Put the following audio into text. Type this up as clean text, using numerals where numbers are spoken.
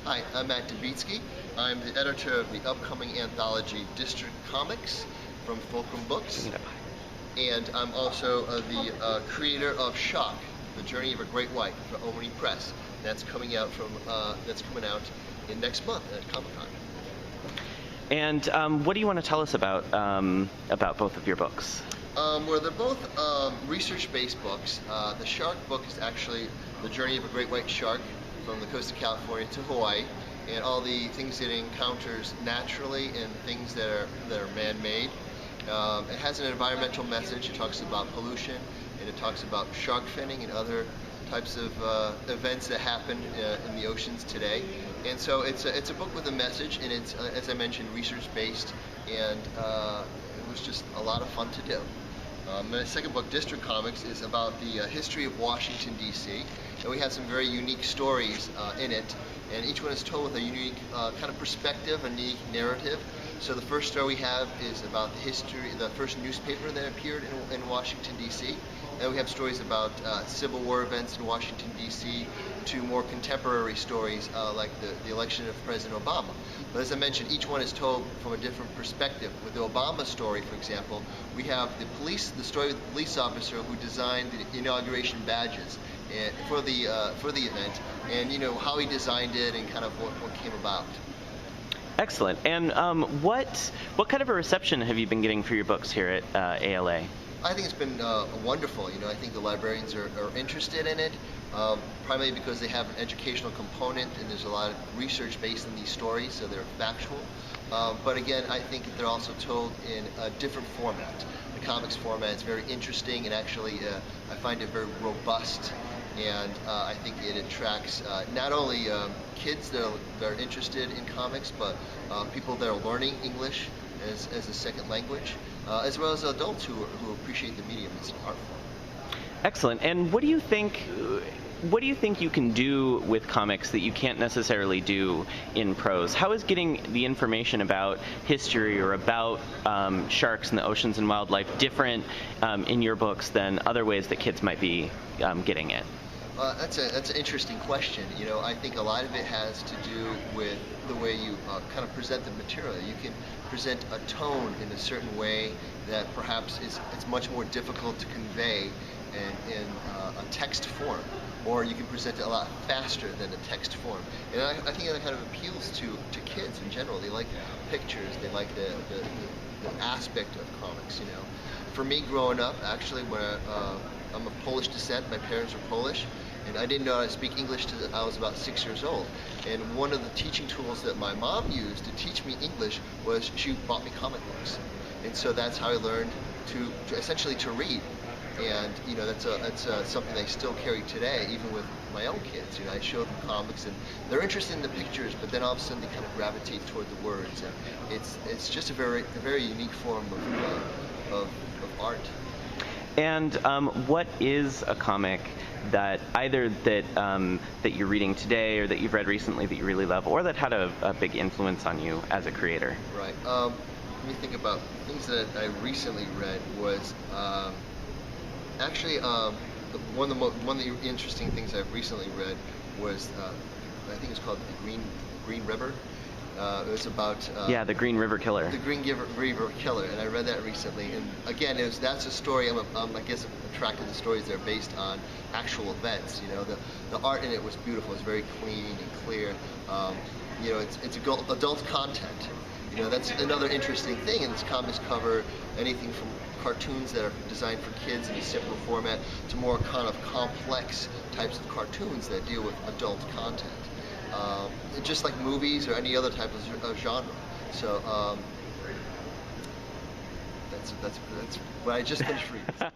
Hi, I'm Matt Dembicki. I'm the editor of the upcoming anthology District Comics from Fulcrum Books. And I'm also the creator of Shock, The Journey of a Great White for Omni Press. That's coming out in next month at Comic-Con. And what do you want to tell us about both of your books? Well, they're both research-based books. The Shark book is actually The Journey of a Great White Shark from the coast of California to Hawaii, and all the things it encounters naturally and things that are man-made. It has an environmental message. It talks about pollution, and it talks about shark finning and other types of events that happen in the oceans today. And so it's a book with a message, and it's, as I mentioned, research-based, and it was just a lot of fun to do. My second book, District Comics, is about the history of Washington, D.C., and we have some very unique stories in it, and each one is told with a unique kind of perspective, a unique narrative. So the first story we have is about the history, the first newspaper that appeared in Washington, D.C., and we have stories about Civil War events in Washington, D.C., to more contemporary stories like the election of President Obama. But as I mentioned, each one is told from a different perspective. With the Obama story, for example, we have the story of the police officer who designed the inauguration badges for the event, and how he designed it and kind of what came about. Excellent. And what kind of a reception have you been getting for your books here at ALA? I think it's been wonderful. I think the librarians are interested in it, primarily because they have an educational component, and there's a lot of research based in these stories, so they're factual. But again, I think that they're also told in a different format. The comics format is very interesting, and actually I find it very robust, and I think it attracts not only kids that are interested in comics, but people that are learning English as a second language, as well as adults who appreciate the medium as an art form. Excellent. And what do you think you can do with comics that you can't necessarily do in prose? How is getting the information about history or about sharks in the oceans and wildlife different in your books than other ways that kids might be getting it? That's an interesting question. I think a lot of it has to do with the way you kind of present the material. You can present a tone in a certain way that perhaps it's much more difficult to convey in a text form, or you can present it a lot faster than a text form. And I think that kind of appeals to kids in general. They like pictures. They like the aspect of comics. For me, growing up, actually, when I'm of Polish descent, my parents were Polish, and I didn't know how to speak English until I was about 6 years old. And one of the teaching tools that my mom used to teach me English was she bought me comic books. And so that's how I learned to essentially to read. And that's something I still carry today, even with my own kids. I show them comics, and they're interested in the pictures, but then all of a sudden they kind of gravitate toward the words. And it's just a very unique form of art. And what is a comic that either that you're reading today or that you've read recently that you really love, or that had a big influence on you as a creator? Right. Let me think about things that I recently read. Was actually one of the interesting things I've recently read was I think it's called The Green River. It was about the Green River Killer. The Green River Killer, and I read that recently. And again, that's a story. I guess I'm attracted to stories that are based on actual events. The art in it was beautiful. It's very clean and clear. It's adult content. That's another interesting thing. And these comics cover anything from cartoons that are designed for kids in a simple format to more kind of complex types of cartoons that deal with adult content. Just like movies or any other type of genre. So that's what I just finished reading.